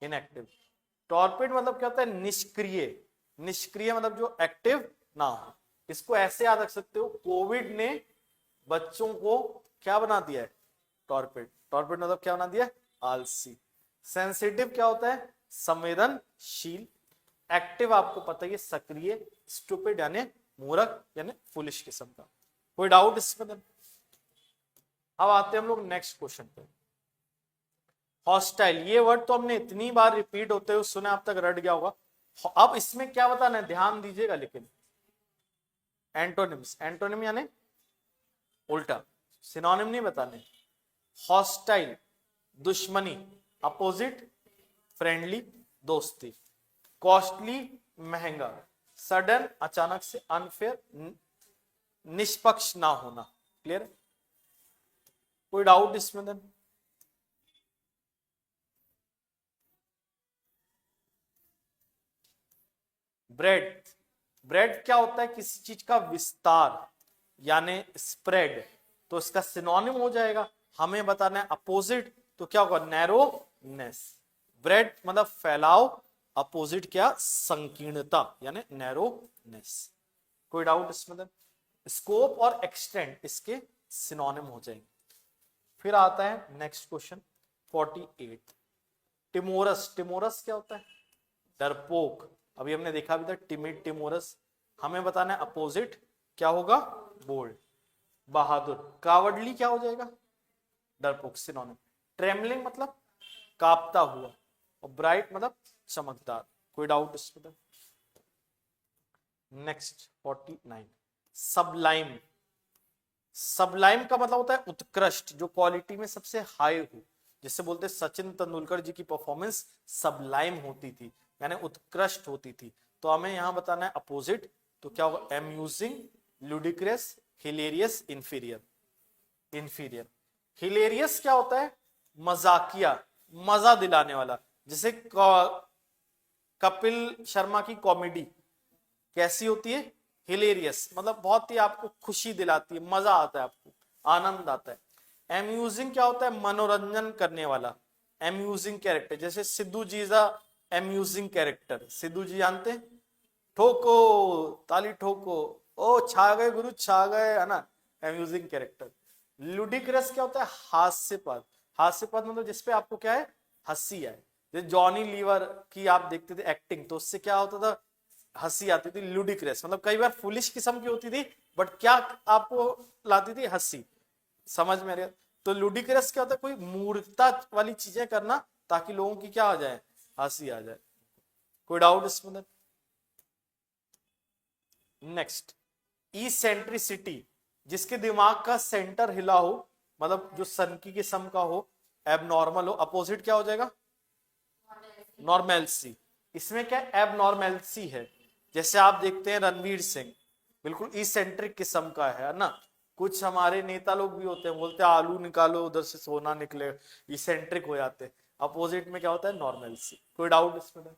Inactive. Torpid मतलब क्या होता है? निष्क्रिय। निष्क्रिय मतलब जो एक्टिव ना हो। इसको ऐसे याद रख सकते हो, कोविड ने बच्चों को क्या बना दिया है? टॉर्पिड। टॉर्पिड मतलब क्या बना दिया? आलसी। सेंसिटिव क्या होता है? संवेदनशील। एक्टिव आपको पता ही है, सक्रिय। स्टूपिड यानी मूर्ख, यानी फुलिश किस्म का। कोई डाउट इसमें? अब आते हैं हम लोग नेक्स्ट क्वेश्चन पे। हॉस्टाइल, ये वर्ड तो हमने इतनी बार रिपीट होते हुए सुना, अब तक रट गया होगा। अब इसमें क्या बताना है, ध्यान दीजिएगा। लेकिन एंटोनिम्स, एंटोनिम यानी उल्टा, सिनोनिम नहीं बताने। हॉस्टाइल दुश्मनी, अपोजिट फ्रेंडली दोस्ती। कॉस्टली महंगा, सडन अचानक से, अनफेयर निष्पक्ष ना होना। क्लियर? कोई डाउट इसमें? देन ब्रेड, ब्रेड क्या होता है? किसी चीज का विस्तार यानी स्प्रेड, तो इसका सिनोनिम हो जाएगा, हमें बताना है अपोजिट, तो क्या होगा? नैरोनेस। ब्रेड मतलब फैलाव, अपोजिट क्या? संकीर्णता यानी नैरोनेस। कोई डाउट इसमें? स्कोप और एक्सटेंड इसके सिनोनिम हो जाएंगे। फिर आता है नेक्स्ट क्वेश्चन 48, टिमोरस। टिमोरस क्या होता है? डरपोक। अभी हमने देखा भी था टिमिड, टिमोरस। हमें बताना है अपोजिट क्या होगा? बोल्ड। बहादुर। कावडली क्या हो जाएगा? डरपोक, सिनोनिम। ट्रेमलिंग मतलब कांपता हुआ, और ब्राइट मतलब चमकदार। कोई डाउट इसमें? Next 49, Sublime. सबलाइम का मतलब होता है उत्कृष्ट, जो क्वालिटी में सबसे हाई हो। जिससे बोलते हैं सचिन तेंदुलकर जी की परफॉर्मेंस सबलाइम होती थी, यानी उत्कृष्ट होती थी। तो हमें यहां बताना है अपोजिट, तो क्या होगा? Amusing, ludicrous, hilarious, inferior. Inferior. Hilarious क्या होता है? मजाकिया, मजा दिलाने वाला। जैसे कपिल शर्मा की कॉमेडी कैसी होती है? हिलेरियस, मतलब बहुत ही आपको खुशी दिलाती है, मजा आता है, आपको आनंद आता है। एम्यूजिंग क्या होता है? मनोरंजन करने वाला, एम्यूजिंग कैरेक्टर। जैसे सिद्धू जी इज एम्यूजिंग कैरेक्टर। सिद्धू जी जानते हैं? ठोको ताली ठोको, ओ छा गए गुरु छा गए, है ना? Amusing character. लुडिक्रस क्या होता है? हास्यपद। हास्यपद मतलब जिसपे आपको क्या है? हंसी आए। जैसे जॉनी लीवर की आप देखते थे एक्टिंग, तो उससे क्या होता था? हंसी आती थी। लुडिक्रस मतलब कई बार फुलिश किस्म की होती थी, बट क्या आपको लाती थी? हंसी। समझ में आ रहा? तो लुडिक्रस क्या होता है? कोई मूर्खता वाली चीजें करना, ताकि लोगों की क्या आ जाए? हंसी आ जाए। कोई डाउट इसमें? नेक्स्ट, इसेंट्रिसिटी, जिसके दिमाग का सेंटर हिला हो, मतलब जो सनकी किस्म का हो, एबनॉर्मल हो। अपोजिट क्या हो जाएगा? नॉर्मेलसी। इसमें क्या एबनॉर्मेलसी है? जैसे आप देखते हैं रणवीर सिंह बिल्कुल इसेंट्रिक किस्म का है ना? कुछ हमारे नेता लोग भी होते हैं, बोलते हैं आलू निकालो उधर से सोना निकले, इसेंट्रिक हो जाते हैं। अपोजिट में क्या होता है? नॉर्मेलसी। कोई डाउट इसमें?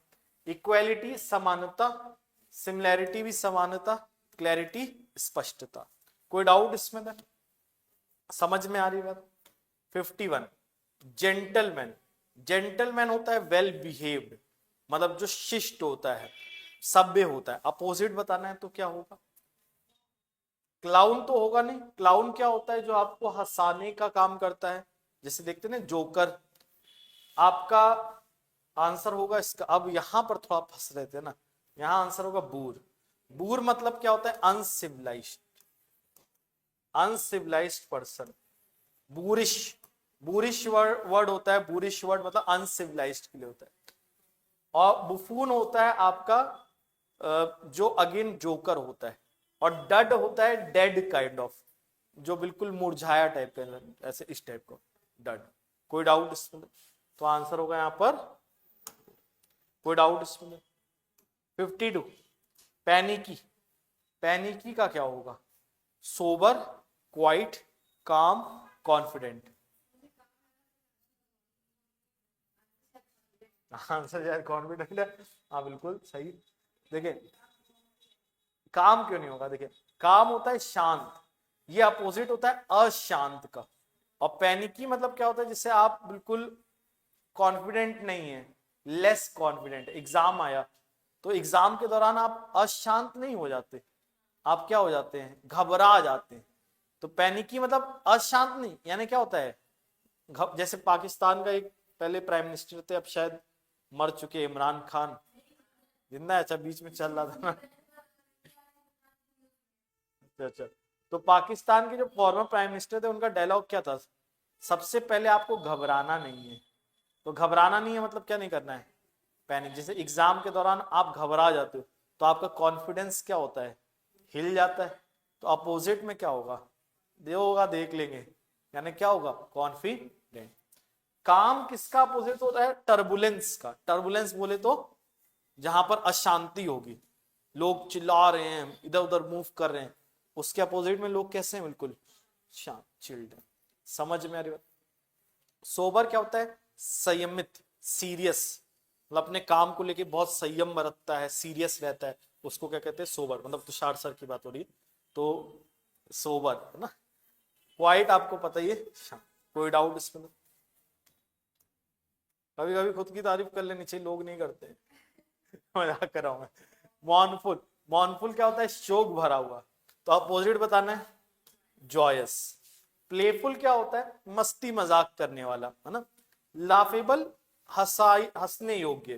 इक्वालिटी समानता, सिमिलैरिटी भी समानता, क्लैरिटी स्पष्टता। कोई डाउट इसमें? समझ में आ रही बात? 51, जेंटलमैन। जेंटलमैन होता है वेल बिहेव्ड, मतलब जो शिष्ट होता है, सभ्य होता है। अपोजिट बताना है तो क्या होगा? क्लाउन तो होगा नहीं। क्लाउन क्या होता है? जो आपको हंसाने का काम करता है। जैसे देखते हैं ना जोकर। आपका आंसर होगा इसका, अब यहां पर थोड़ा फंस रहे थे ना, यहां आंसर होगा बूर। बूर मतलब क्या होता है? Uncivilized, uncivilized person. Boorish, boorish word होता है, बूरिश वर्ड मतलब अनसिविलाइज्ड के लिए होता है। और बुफून होता है आपका जो अगेन जोकर होता है। और डड होता है डेड काइंड ऑफ, जो बिल्कुल मुरझाया टाइप का, ऐसे इस टाइप का डड। कोई डाउट इसमें? तो आंसर होगा यहां पर। कोई डाउट इसमें? 52, पैनिकी। पैनिकी का क्या होगा? सोबर, क्वाइट, काम, कॉन्फिडेंट। आंसर यार कॉन्फिडेंट है। हाँ बिल्कुल सही। देखिए काम क्यों नहीं होगा? देखिए काम होता है शांत, ये अपोजिट होता है अशांत का। और पैनिकी मतलब क्या होता है? जिससे आप बिल्कुल कॉन्फिडेंट नहीं है, लेस कॉन्फिडेंट। एग्जाम आया तो एग्जाम के दौरान आप अशांत नहीं हो जाते, आप क्या हो जाते हैं? घबरा जाते हैं। तो पैनिकी मतलब अशांत नहीं, यानी क्या होता है? जैसे पाकिस्तान का एक पहले प्राइम मिनिस्टर थे, अब शायद मर चुके, इमरान खान। जिंदा है? अच्छा बीच में चल रहा था ना। अच्छा, तो पाकिस्तान के जो फॉर्मर प्राइम मिनिस्टर थे, उनका डायलॉग क्या था? सबसे पहले आपको घबराना नहीं है। तो घबराना नहीं है मतलब क्या नहीं करना है? पैनिक। जैसे एग्जाम के दौरान आप घबरा जाते हो, तो आपका कॉन्फिडेंस क्या होता है? हिल जाता है। तो अपोजिट में क्या होगा, दे होगा, देख लेंगे, यानी क्या होगा, कॉन्फिडेंट। काम किसका अपोजिट होता है, टर्बुलेंस का। टर्बुलेंस बोले तो जहां पर अशांति होगी, लोग चिल्ला रहे हैं, इधर उधर मूव कर रहे हैं, उसके अपोजिट में लोग कैसे हैं, बिल्कुल शांत, चिल्ड। समझ में आ रही बात। सोबर क्या होता है, संयमित, सीरियस, मतलब अपने काम को लेके बहुत संयम बरतता है, सीरियस रहता है, उसको क्या कहते हैं, सोबर। मतलब तुषार सर की बात हो रही है तो सोबर है ना। क्वाइट आपको पता ही है, शांत, कोई डाउट इसमें। कभी कभी खुद की तारीफ कर लेनी चाहिए, लोग नहीं करते। मजाक कर रहा हूं मैं। मॉर्नफुल, मॉर्नफुल क्या होता है, शोक भरा हुआ, तो अपोजिट बताना है, जॉयस। प्लेफुल क्या होता है, मस्ती मजाक करने वाला, है ना। लाफेबल, हंसाई, हंसने योग्य।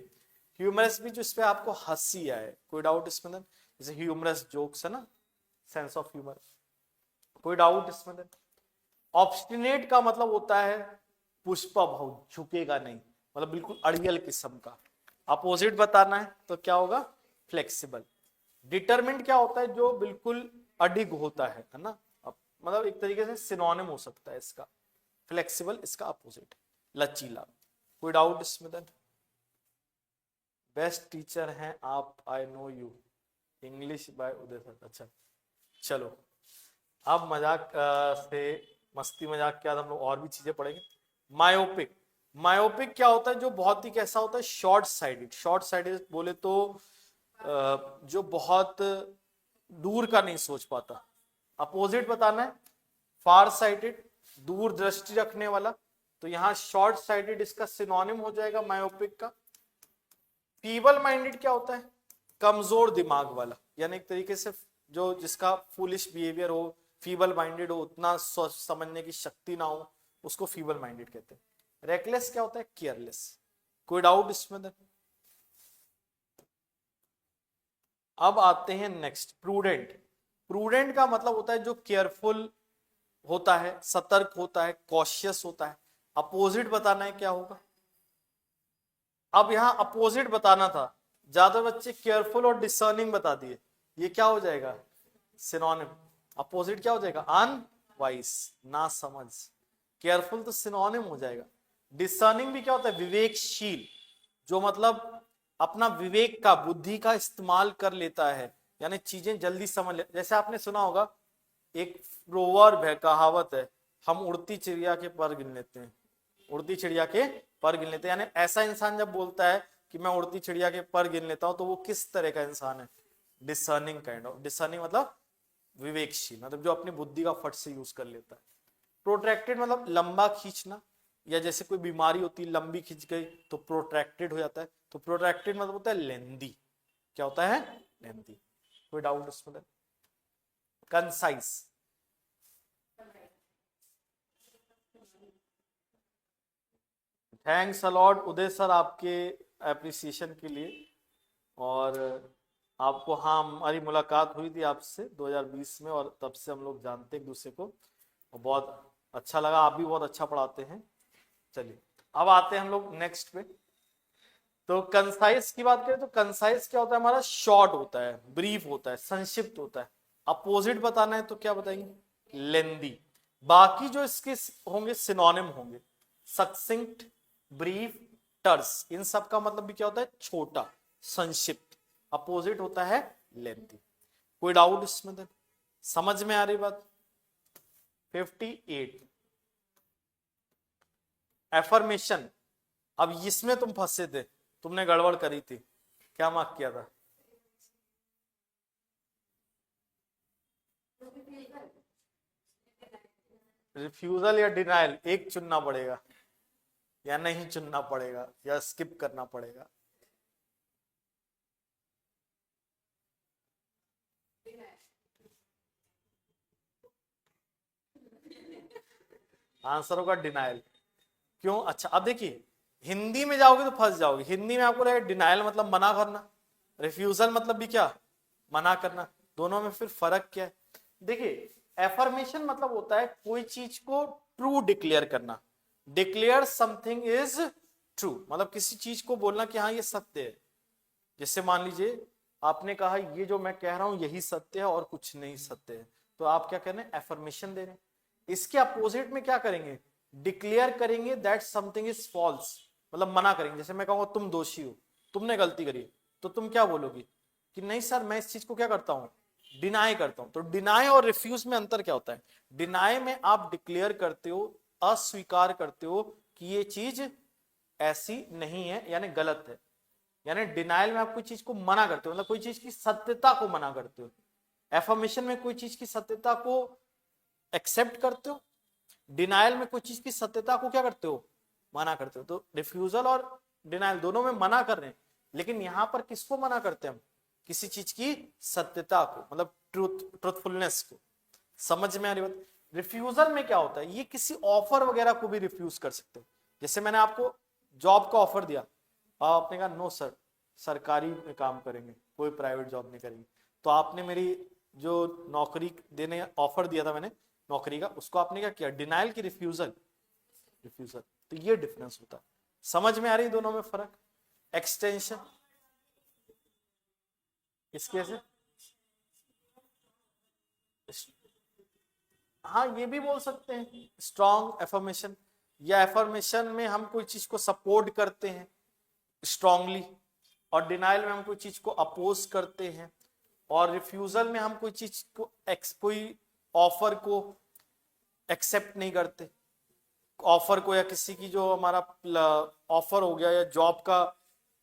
ह्यूमरस भी जो इस पे आपको हंसी आए, कोई डाउट इसमें देन, जैसे ह्यूमरस जोक्स है ना, सेंस ऑफ ह्यूमर, कोई डाउट इसमें देन। ऑब्स्टिनेट का मतलब होता है पुष्पा भाव, झुकेगा नहीं, मतलब बिल्कुल अड़ियल किस्म का। अपोजिट बताना है तो क्या होगा, फ्लेक्सिबल। डिटरमिन्ड क्या होता है, जो बिल्कुल अडिग होता है ना, मतलब एक तरीके से सिनोनिम हो सकता है इसका। फ्लेक्सिबल इसका अपोजिट, लचीला। कोई डाउट इसमें देन। बेस्ट टीचर हैं आप, I know you, English by Uday sir. अच्छा चलो, अब मजाक से, मस्ती मजाक के बाद हम लोग और भी चीजें पढ़ेंगे। मायोपिक, मायोपिक क्या होता है, जो बहुत ही कैसा होता है, शॉर्ट साइडेड। शॉर्ट साइडेड बोले तो जो बहुत दूर का नहीं सोच पाता। अपोजिट बताना है, फार साइटेड, दूर दृष्टि रखने वाला, तो यहां शॉर्ट साइटेड इसका सिनोनिम हो जाएगा मायोपिक का। फीबल माइंडेड क्या होता है, कमजोर दिमाग वाला, यानी एक तरीके से जो जिसका फूलिश बिहेवियर हो, फीबल माइंडेड हो, उतना सोच समझने की शक्ति ना हो, उसको फीबल माइंडेड कहते हैं। रेकलेस क्या होता है, केयरलेस। कोई डाउट इसमें देन। अब आते हैं नेक्स्ट, प्रूडेंट। प्रूडेंट का मतलब होता है जो केयरफुल होता है, सतर्क होता है, कॉशियस होता है। अपोजिट बताना है क्या होगा। अब यहां अपोजिट बताना था, ज्यादा बच्चे केयरफुल और डिसर्निंग बता दिए, ये क्या हो जाएगा, सिनोनिम। अपोजिट क्या हो जाएगा, अनवाइस, ना समझ। केयरफुल तो सिनोनिम हो जाएगा। डिसर्निंग भी क्या होता है, विवेकशील, जो मतलब अपना विवेक का, बुद्धि का इस्तेमाल कर लेता है, यानी चीजें जल्दी समझ ले। जैसे आपने सुना होगा, एक प्रोवर्ब है, कहावत है, हम उड़ती चिड़िया के पर गिन लेते हैं, उड़ती चिड़िया के पर गिन लेते हैं। यानी ऐसा इंसान जब बोलता है कि मैं उड़ती चिड़िया के पर गिन लेता हूं, तो वो किस तरह का इंसान है, डिसर्निंग काइंड ऑफ। डिसर्निंग मतलब विवेकशील, मतलब जो अपनी बुद्धि का फट से यूज कर लेता है। प्रोट्रैक्टेड मतलब लंबा खींचना, या जैसे कोई बीमारी होती है, लंबी खींच गई तो प्रोट्रैक्टेड हो जाता है, तो प्रोट्रैक्टेड मतलब होता है लेंदी। क्या होता है, लेंदी। कोई डाउट उसमें। कंसाइज, थैंक्स अलॉट उदय सर आपके एप्रिसिएशन के लिए। और आपको, हाँ, हमारी मुलाकात हुई थी आपसे 2020 में, और तब से हम लोग जानते हैं एक दूसरे को, और बहुत अच्छा लगा, आप भी बहुत अच्छा पढ़ाते हैं। चलिए अब आते हैं हम लोग नेक्स्ट पे। तो कंसाइज की बात करें तो कंसाइज क्या होता है हमारा, शॉर्ट होता है, ब्रीफ होता है, संक्षिप्त होता है। अपोजिट बताना है तो क्या बताएंगे, लेंदी। बाकी जो इसके होंगे सिनोनिम होंगे, सक्सिंक्ट, ब्रीफ, टर्स, इन सब का मतलब भी क्या होता है, छोटा, संक्षिप्त। अपोजिट होता है लेंदी। कोई डाउट इसमें देन, समझ में आ रही बात। 58 एफर्मेशन। अब इसमें तुम फंसे थे, तुमने गड़बड़ करी थी, क्या मार्क किया था, रिफ्यूजल या डिनाइल, एक चुनना पड़ेगा, या नहीं चुनना पड़ेगा, या स्किप करना पड़ेगा। आंसर होगा डिनाइल। क्यों, अच्छा अब देखिए, हिंदी में जाओगे तो फंस जाओगे। हिंदी में आपको लगेगा डिनाइल मतलब मना करना, रिफ्यूजल मतलब भी क्या, मना करना। दोनों में फिर फर्क क्या है, देखिए एफर्मेशन मतलब होता है कोई चीज को ट्रू डिक्लेयर करना। डिक्लेयर समथिंग इज ट्रू, मतलब किसी चीज को बोलना कि हाँ ये सत्य है। जैसे मान लीजिए आपने कहा ये जो मैं कह रहा हूं यही सत्य है और कुछ नहीं सत्य है, तो आप क्या करें, एफर्मेशन दे रहे हैं। इसके अपोजिट में क्या करेंगे, डिक्लेयर करेंगे दैट समथिंग इज फॉल्स, मतलब मना करेंगे। जैसे मैं कहूंगा तुम दोषी हो, तुमने गलती करी, तो तुम क्या बोलोगी कि नहीं सर मैं इस चीज को क्या करता हूं, डिनाई करता हूं। तो डिनाई और रिफ्यूज में अंतर क्या होता है, डिनाई में आप डिक्लेयर करते हो, अस्वीकार करते हो कि ये चीज ऐसी नहीं है, यानी गलत है। यानी डिनाइल में आप कोई चीज को मना करते हो, मतलब कोई चीज की सत्यता को मना करते हो। एफर्मेशन में कोई चीज की सत्यता को एक्सेप्ट करते हो, डिनाइल में कोई चीज की सत्यता को क्या करते हो, मना करते हो। तो रिफ्यूजल और डिनाइल दोनों में मना कर रहे हैं, लेकिन यहां पर किसको मना करते हैं हम, किसी चीज की सत्यता को, मतलब ट्रूथफुलनेस को। समझ में आ रही बात। रिफ्यूजल में क्या होता है, ये किसी ऑफर वगैरह को भी रिफ्यूज कर सकते हो। जैसे मैंने आपको जॉब का ऑफर दिया, आपने कहा नो सर सरकारी में काम करेंगे, कोई प्राइवेट जॉब नहीं करेंगे। तो आपने मेरी जो नौकरी देने ऑफर दिया था मैंने नौकरी का, उसको आपने क्या किया, डिनाइल की रिफ्यूजल, रिफ्यूजल। तो ये डिफरेंस होता है। समझ में आ रही दोनों में फर्क। एक्सटेंशन इसके से, हाँ ये भी बोल सकते हैं स्ट्रॉन्ग एफर्मेशन, या एफर्मेशन में हम कोई चीज को सपोर्ट करते हैं स्ट्रांगली, और डिनाइल में हम कोई चीज को अपोज करते हैं, और रिफ्यूजल में हम कोई चीज को कोई ऑफर को एक्सेप्ट नहीं करते, ऑफर को, या किसी की जो हमारा ऑफर हो गया, या जॉब का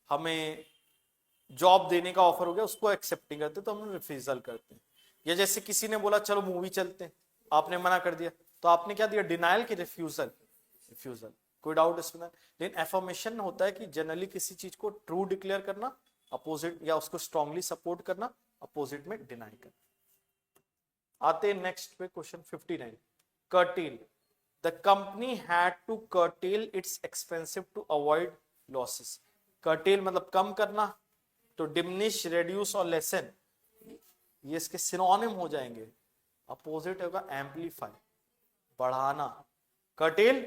हमें जॉब देने का ऑफर हो गया उसको एक्सेप्ट नहीं करते, तो हम रिफ्यूजल करते हैं। या जैसे किसी ने बोला चलो मूवी चलते हैं, आपने मना कर दिया, तो आपने क्या दिया, डिनाइल की रिफ्यूजल, रिफ्यूजल। कोई डाउट इसमें। लेकिन एफर्मेशन होता है कि जनरली किसी चीज को ट्रू डिक्लेयर करना, अपोजिट या उसको स्ट्रांगली सपोर्ट करना, अपोजिट में डिनाई करना। आते हैं नेक्स्ट पे, question 59। Curtail, the company had to curtail its expensive to avoid losses. Curtail मतलब कम करना, तो डिमिनिश, रेड्यूस और लेसन ये इसके सिनोनिम हो जाएंगे। अपोजिट होगा एम्पलीफाई, बढ़ाना। कर्टेल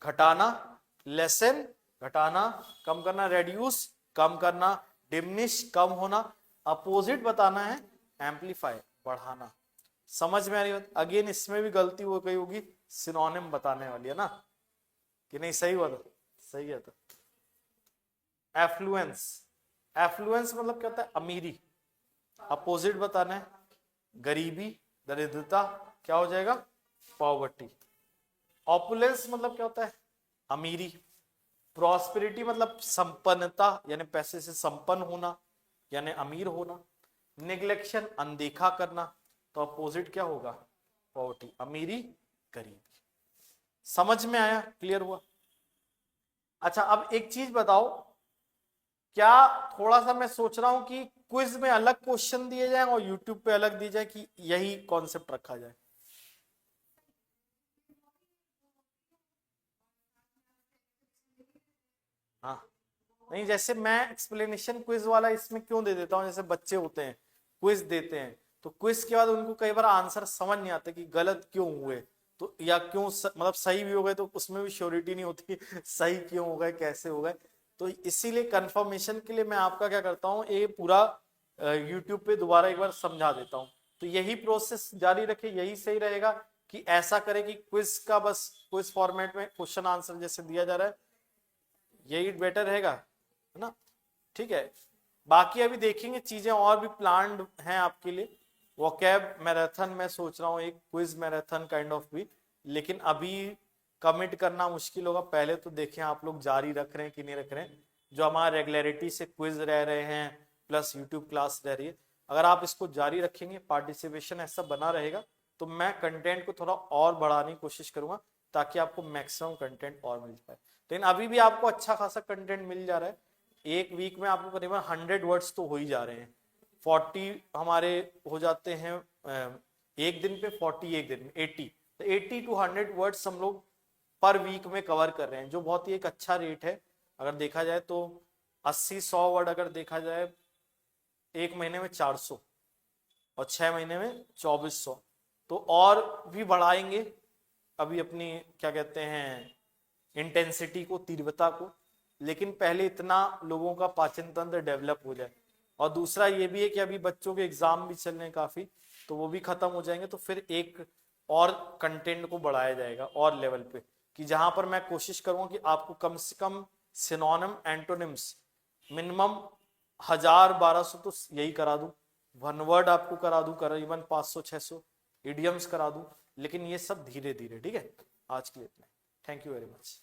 घटाना, लेसन घटाना, कम करना, रेड्यूस कम करना, डिमिनिश कम होना, अपोजिट बताना है एम्पलीफाई बढ़ाना। समझ में आ रही बात। अगेन इसमें भी गलती हो गई होगी, सिनोनिम बताने वाली है ना, कि नहीं सही हुआ था, सही है। तो एफ्लुएंस, एफ्लुएंस मतलब क्या होता है, अमीरी, अपोजिट बताना है गरीबी, दरिद्रता, क्या हो जाएगा, पॉवर्टी। ऑपुलेंस मतलब क्या होता है, अमीरी। प्रॉस्पेरिटी मतलब संपन्नता, यानी पैसे से संपन्न होना, यानी अमीर होना। निग्लेक्शन अनदेखा करना, तो अपोजिट क्या होगा, पॉवर्टी, अमीरी, गरीबी। समझ में आया, क्लियर हुआ। अच्छा अब एक चीज बताओ, क्या थोड़ा सा मैं सोच रहा हूं कि क्विज में अलग क्वेश्चन दिए जाए और यूट्यूब पे अलग दिए जाए, कि यही कॉन्सेप्ट रखा जाए। हाँ नहीं, जैसे मैं एक्सप्लेनेशन क्विज वाला इसमें क्यों दे देता हूँ, जैसे बच्चे होते हैं क्विज देते हैं, तो क्विज के बाद उनको कई बार आंसर समझ नहीं आते कि गलत क्यों हुए, तो या क्यों मतलब सही भी हो गए, तो उसमें भी श्योरिटी नहीं होती सही क्यों हो गए, कैसे हो गए। तो इसीलिए कंफर्मेशन के लिए मैं आपका क्या करता हूँ, ये पूरा यूट्यूब पे दोबारा एक बार समझा देता हूँ। तो यही प्रोसेस जारी रखे, यही सही रहेगा कि ऐसा करें कि क्विज का बस क्विज फॉर्मेट में क्वेश्चन आंसर जैसे दिया जा रहा है, यही बेटर रहेगा, है ना। ठीक है, बाकी अभी देखेंगे चीजें और भी प्लान्ड हैं आपके लिए। वोकैब मैराथन मैं सोच रहा हूँ एक क्विज मैराथन काइंड ऑफ भी, लेकिन अभी कमिट करना मुश्किल होगा। पहले तो देखें आप लोग जारी रख रहे हैं कि नहीं रख रहे हैं, जो हमारा रेगुलरिटी से क्विज रह रहे हैं प्लस यूट्यूब क्लास रह रही है। अगर आप इसको जारी रखेंगे, पार्टिसिपेशन ऐसा बना रहेगा, तो मैं कंटेंट को थोड़ा और बढ़ाने की कोशिश करूंगा, ताकि आपको मैक्सिमम कंटेंट और मिल पाए। लेकिन अभी भी आपको अच्छा खासा कंटेंट मिल जा रहा है। एक वीक में आपको करीबन 100 वर्ड्स तो हो ही जा रहे हैं। 40 हमारे हो जाते हैं एक दिन पे, 40 एक दिन में 80, तो 80 to 100 वर्ड्स हम लोग पर वीक में कवर कर रहे हैं, जो बहुत ही एक अच्छा रेट है। अगर देखा जाए तो 80-100 वर्ड अगर देखा जाए, एक महीने में 400 और 6 महीने में 2400, तो और भी बढ़ाएंगे अभी अपनी क्या कहते हैं इंटेंसिटी को, तीव्रता को। लेकिन पहले इतना लोगों का पाचन तंत्र डेवलप हो जाए। और दूसरा ये भी है कि अभी बच्चों के एग्जाम भी चल रहे हैं काफी, तो वो भी खत्म हो जाएंगे, तो फिर एक और कंटेंट को बढ़ाया जाएगा और लेवल पे, कि जहां पर मैं कोशिश करूंगा कि आपको कम से कम सिनोनिम एंटोनिम्स मिनिमम 1000-1200 तो यही करा दूं, वन वर्ड आपको करा दूं, करीबन 500-600 इडियम्स करा दूं, लेकिन ये सब धीरे धीरे। ठीक है, आज के लिए इतना। Thank you very much.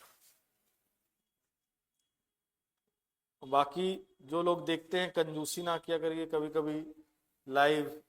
बाकी जो लोग देखते हैं कंजूसी ना किया करिए, कभी कभी लाइव